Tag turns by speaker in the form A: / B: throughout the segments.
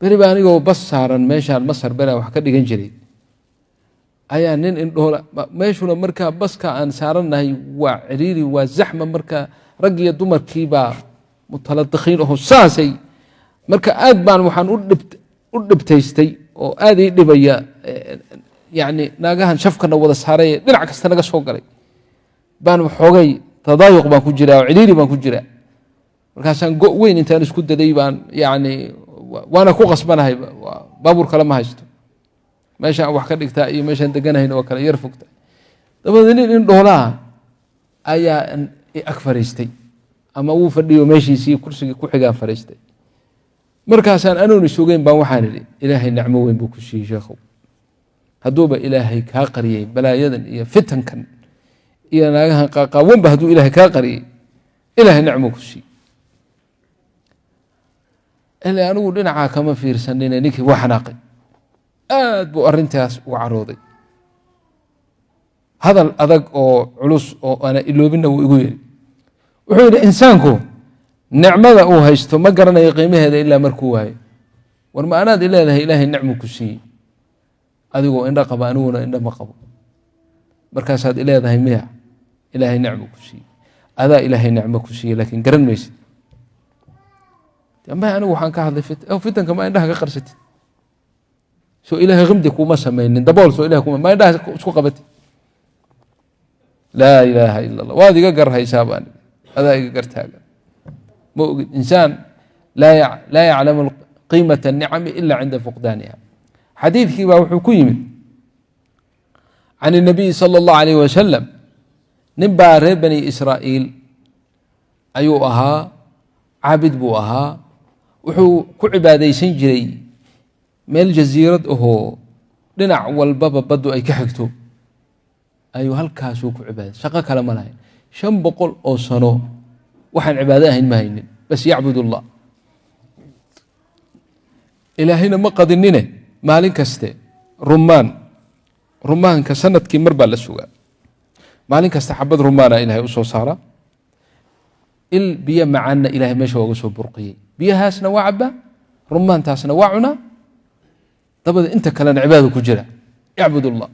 A: beri baa anigoo bas saaran meeshaan Masar baa wax ka dhigan jiray ayaa nin indhoola meeshuna markaa baska aan saaranahay waa ciriiri waa zaxma markaa rag iyo dumarkii baa mutaladdiqiin oo saasay marka aad baan waxaan u dhibtaystay oo aad ii dhibaya yani naagahan shafkana wada saaray dhinac kasta naga soo galay baan xoogay tadaayuq baan ku jiraa ciriiri baan ku jiraa markaasaan go weyn intaan isku daday baan yani waana ku qasbanahay baabuur kale ma haysto meeshaan wax ka dhigtaa iyo meeshaan deganahayna waa kala yar fogta dabadeed nin indhoolaa ayaa ag fariistay ama uu fadhiyo meeshiisii kursigii ku xigaan fariistay markaasaan anuuni sugeyn baan waxaan idhi ilaahay nicmo weyn buu ku siiyey sheekhow hadduuba ilaahay kaa qariyey balaayadan iyo fitankan iyo naagahan qaaqaawanba hadduu ilaahay kaa qariyey ilaahay nicmo ku siiyey ilaa anigu dhinacaa kama fiirsanine ninkii waa xanaaqay aad buu arrintaas u carooday hadal adag oo culus oo ana iloobina wuu igu yiri wuxuu yidhi insaanku nicmada uu haysto ma garanayo qiimaheeda ilaa markuu waayo war ma anaad leedahay ilaahay nicmo ku siiyey adigoo indha qaba aniguna indha ma qabo markaasaad leedahay miya ilaahay nicmo ku siiyey adaa ilaahay nicmo ku siiyey laakiin garan maysid ama anigu waxaan ka hadlay fitanka ma indhaha ka qarsatid soo ilaahay qimdi kuma samaynin dabool soo ilaahay kuma ma indhaha isku qabatid laa ilaaha illa allah waad iga garhaysaa baan adaa iga gartaaga ma ogid insaan laa yaclamu qiimata الnicami ila cinda fuqdaaniha xadiidkii baa wuxuu ku yimid can الnabiyi salى اllahu alayh wasalam nin baa reer bani israa'iil ayuu ahaa caabid buu ahaa wuxuu ku cibaadaysan jiray meel jasiirad ahoo dhinac walbaba baddu ay ka xigto ayuu halkaasuu ku cibaaday shaqo kale ma lahayn 500 oo sano waxaan cibaado ahayn ma haynin bas yacbud allah ilaahayna ma qadinine maalin kaste rumaanka sanadkii mar baa la sugaa maalin kasta xabad rumaana ilaahay u soo saara il biyo macaanna ilaahay meesha uga soo burqiyey biyahaasna waa cabaa rumaantaasna waa cunaa dabada inta kalena cibaado ku jira yacbud allah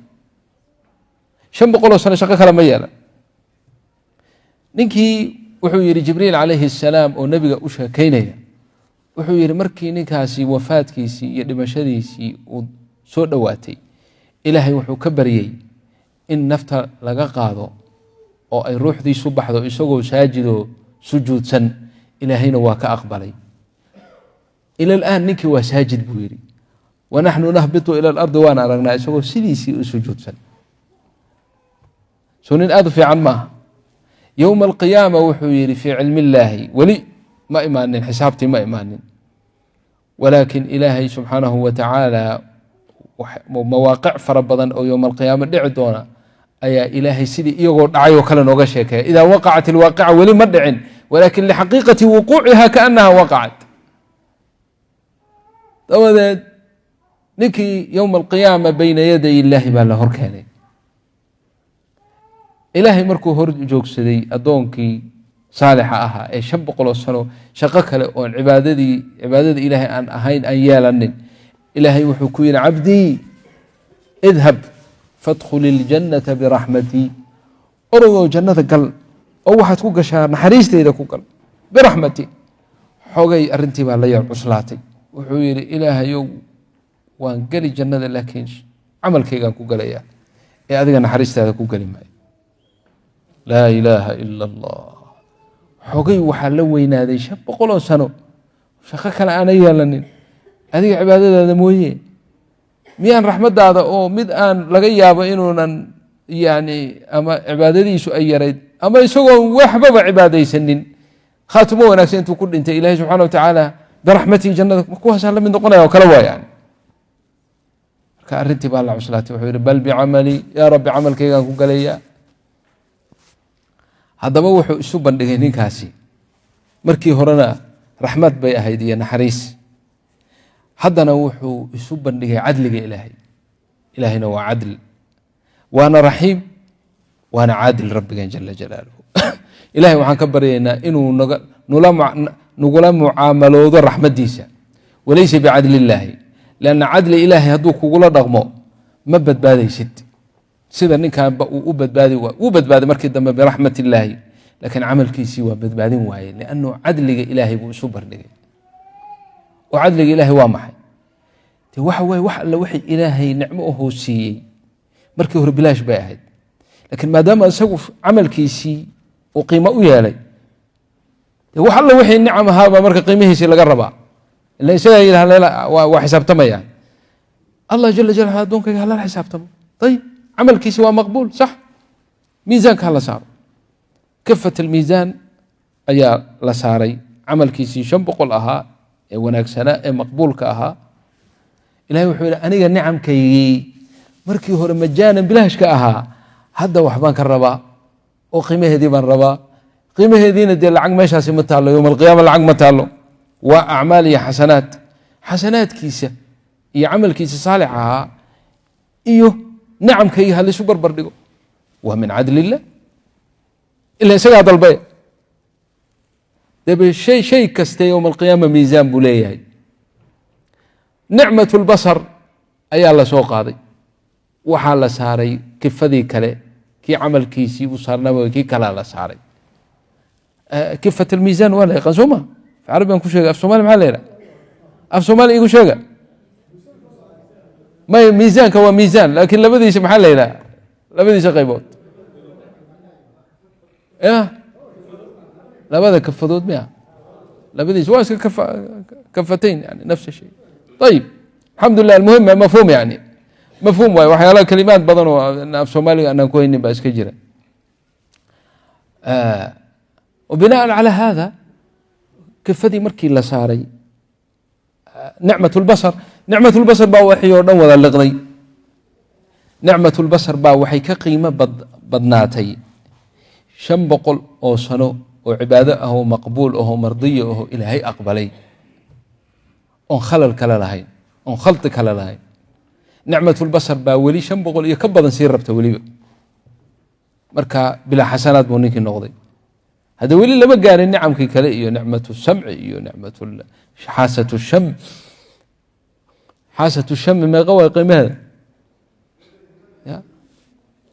A: 500 sano shaqo kale ma yeelan ninkii wuxuu yidhi jibriil calayhi الsalaam oo nebiga u sheekaynaya wuxuu yidhi markii ninkaasi wafaadkiisii iyo dhimashadiisii uu soo dhowaatay ilaahay wuxuu ka baryey in nafta laga qaado oo ay ruuxdiisu baxdo isagoo saajidoo sujuudsan ilaahayna waa ka aqbalay ila الآن ninkii waa saajid buu yidhi wanaxnu nahbitu ila اlardi waan aragnaa isagoo sidiisii u sujuudsan soo nin aad u fiican maaha yowma alqiyaama wuxuu yidhi fii cilmi illaahi weli ma imaanin xisaabtii ma imaanin walaakin ilaahay subxaanahu wa tacaala mawaaqic fara badan oo yowma alqiyaama dhici doona ayaa ilaahay sidii iyagoo dhacay oo kale nooga sheekeeya idaa waqacat ilwaaqica weli ma dhicin walaakin lixaqiiqati wuquuciha kaanaha waqacat dabadeed ninkii yowma alqiyaama bayna yaday illaahi baa la hor keenay ilaahay markuu hor joogsaday addoonkii saalixa ahaa ee 500 sano shaqo kale oon cibaadada ilaahay aan ahayn aan yeelanin ilaahay wuxuu ku yidhi cabdii idhab fadkhul iljannata biraxmatii orodoo jannada gal oo waxaad ku gashaa naxariisteyda ku gal biraxmatii xogay arrintii baa la yar cuslaatay wuxuu yidhi ilaahayow waan geli jannada laakiin camalkaygaan ku galayaa ee adiga naxariistaada ku geli maayo laa ilaaha ila allah xogay waxaa la weynaaday 500 sano shaqo kale aana yeelanin adiga cibaadadaada mooye miyaan raxmadaada oo mid aan laga yaabo inuunan yani ama cibaadadiisu ay yarayd ama isagoo waxbaba cibaadaysanin khaatimo wanaagsan intuu ku dhintay ilaahay subxaana watacaala biraxmatii jannada kuwaasaan la mid noqonaya oo kale waa yani marka arrintii baa la cuslaatay wuxuu yidhi bal bicamali yaa rabbi camalkaygaan ku galayaa haddaba wuxuu isu bandhigay ninkaasi markii horena raxmad bay ahayd iyo naxariis haddana wuxuu isu bandhigay cadliga ilaahay ilaahayna waa cadl waana raxiim waana caadil rabbigan jala jalaaluhu ilahay waxaan ka baryaynaa inuu nagula mucaamaloodo raxmadiisa walaysa bicadli illaahi lanna cadli ilaahay hadduu kugula dhaqmo ma badbaadaysid sida ninkaanba uu u badbaadi waay uu badbaaday markii dambe biraxmat illaahi laakiin camalkiisii waa badbaadin waaye liannu cadliga ilaahay buu isu bardhigay oo cadliga ilaahay waa maxay de waxa waye wax alla wixii ilaahay nicmo u hoosiiyey markii hore bilaash bay ahayd laakiin maadaama isagu camalkiisii uu qiimo u yeelay de wax alla wixii nicam ahaabaa marka qiimihiisii laga rabaa ila isagaa yidhaha waa xisaabtamaya allah jala jalaluhu addoonkayga halala xisaabtamo ayib camalkiisi waa maqbuul sax miisaanka hala saaro kafat almiisaan ayaa la saaray camalkiisii 500 ahaa ee wanaagsanaa ee maqbuulka ahaa ilahay wuxuu yidhi aniga nicamkaygii markii hore majaanan bilaashka ahaa hadda waxbaan ka rabaa oo qiimaheedii baan rabaa qiimaheediina dee lacag meeshaasi ma taallo yowma alqiyaama lacag ma taallo waa acmaal iyo xasanaad xasanaadkiisa iyo camalkiisa saalix ahaa iyo nicamkayga halaysu barbar dhigo waa min cadli illah ila isagaa dalbaya debe shay kaste yowma alqiyaama miisaan buu leeyahay nicmat lbasar ayaa la soo qaaday waxaa la saaray kifadii kale kii camalkiisii u saarnaa kii kalaa la saaray kifat almiisaan waa la yaqaan soo ma af carabigan ku sheega af soomali maxaa la yidhaha af soomaali igu sheega may miisaanka waa miisaan laakiin labadiisa maxaa la yidhaha labadiisa qaybood ya labada kafadood miya labadiisa waa iska kafatayn yani nafs shay ayib alxamdulilah almuhim mafhuum yani mafhuum waaye waxyaalaha kalimaad badan oo af soomaaliga anaan ku haynin baa iska jira وبناء على هذا كفدي markii la saaray نicmaة البصر نicmaة البصر baa waxii oo dhan wada liqday نicmaة البصر baa waxay ka qiimo badnaatay 500 oo sano oo cibaado ah oo maqbuul ah oo mardiyo ah oo ilaahay aqbalay oo khalal kala lahayn oo khalti kala lahayn نicmaة البصر baa weli 500 iyo ka badan sii rabta weliba marka bila xasanaad buu ninkii noqday هذا ولي لما قال النعم كي كلا إيو نعمة السمع إيو نعمة حاسة الشم حاسة الشم ما قوى قيمة هذا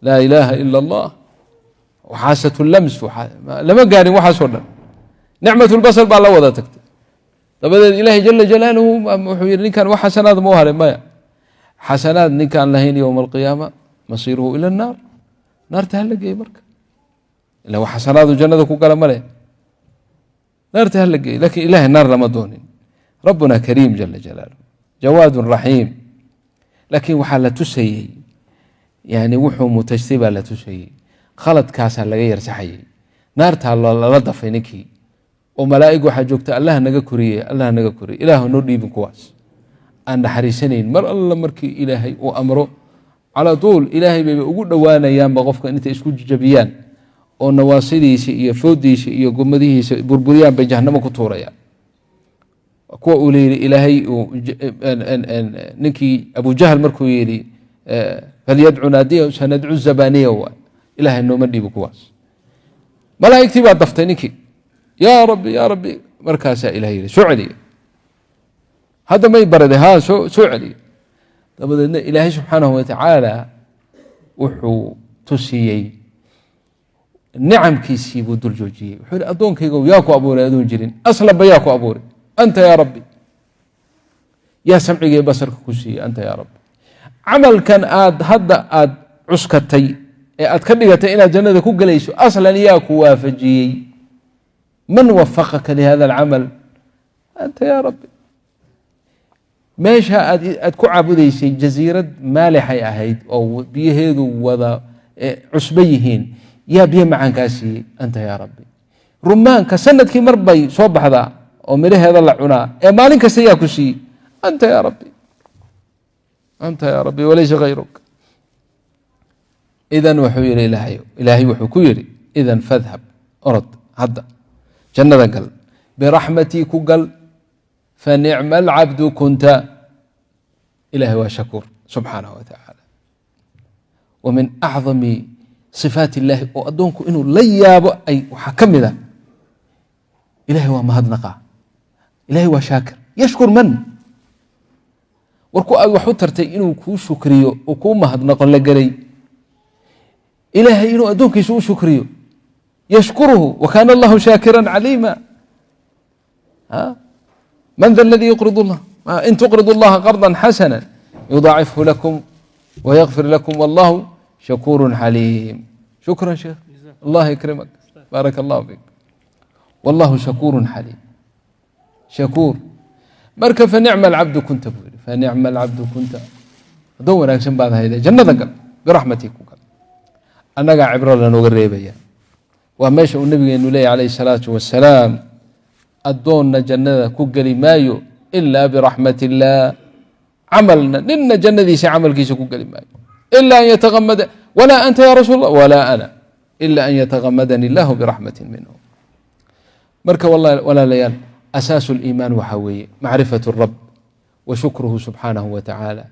A: لا إله إلا الله وحاسة اللمس لما قال وحاسة نعمة البصر بالله وضع تكتب طب الإله جل جلاله وحوير كان وحسنات موهر ما حسنات كان لهين يوم القيامة مصيره إلى النار نار تهلق إيه مركب لو حسنات جنة كوكلا ملئ نار تهلق لكن إله النار لما دون ربنا كريم جل جلاله جواد رحيم لكن وحالة تسيي يعني وحو متجتبة لا تسيي خلط كاسا لغير سحي نار تهلا لضف نكي وملائك وحجوكت الله نغا كوريه الله نغا كوري إله نودي بكواس أن حريسنين مر الله مركي إلهي وأمره على طول إلهي بيبي أقول دوانا يام بغفك أنت إسكو جبيان oo nawaasidiisa iyo foodiisa iyo gomadihiisa burburiyaan bay jahannamo ku tuurayaan kuwa uu leeyahay ilaahay ninkii Abu Jahl markuu yiri falyad'u naadiya sanad'u zabaniya wa ilaahay nooma dhiibo kuwaas malaa'iktii baa daftay ninkii ya rabbi markaas ilaahay su'ali hada may barade ha su'ali dabadeedna ilaahay subhanahu wa ta'ala wuxuu tusiyay نعم كيسي بدل جوجي وحول أدون كيقول ياكو أبوري أدون جرين أصلا بياكو أبوري أنت يا ربي يا سمعي بصرك كسي أنت يا ربي عمل كان هذا عسكتي كدغتay inaad jannada ku galayso aslan yaa ku waafajiyay man waffaqaka li hada al-amal anta ya rabbi meesha aad ku caabudaysay jasiirad maalixay ahayd oo biyaheedu wada cusbayhiin yaa biyo macaankaasi anta ya rabbi rumaanka sanadkii marbay soo baxda oo miraheeda la cunaa ee maalin kasta yaa ku sii anta ya rabbi walaysa ghayruk إذن وحو يري إلهي وحو كو يري إذن فاذهب أرد هذا جنة قل برحمتي كو قل فنعم العبد كنت إلهي وشكور سبحانه وتعالى ومن أعظم صفات الله وأدونك إنه لياب أي وحكم ذا إلهي ومهدنقا إلهي وشاكر يشكر من warku aad wax u tartay inuu kuu shukriyo oo kuu mahadnaqo la garay ilaahay inuu addoonkiisa u shukriyo yashkuruhu wa kaana allahu shaakiran caliima man da aladii yuqridu allah in tuqridu allaha qardan xasana yudaacifhu lakum wayakfir lakum wallahu shakuuru xaliim shukran sheekh allah yakrimak baaraka allahu fik wallahu shakuuru xaliim shakuur marka fanicma alcabdu kunta buu yidhi fanicma alcabdu kunta addoon wanaagsan baad hayda jannada gal biraxmatii ku gal annagaa cibro lanooga reebaya waa meesha uu nabigeenu leeyahy calayhi salaatu wasalaam addoonna jannada ku geli maayo ilaa biraxmat illaah camalna nina jannadiisa camalkiisa ku geli maayo ilaa an yataamada walaa anta ya rasuul allah walaa ana ila an yatagamadani illahu biraxmatin minhu marka walaalayaal asaasu liimaan waxaa weeye macrifatu rab wa shukruhu subxaanahu wa tacaala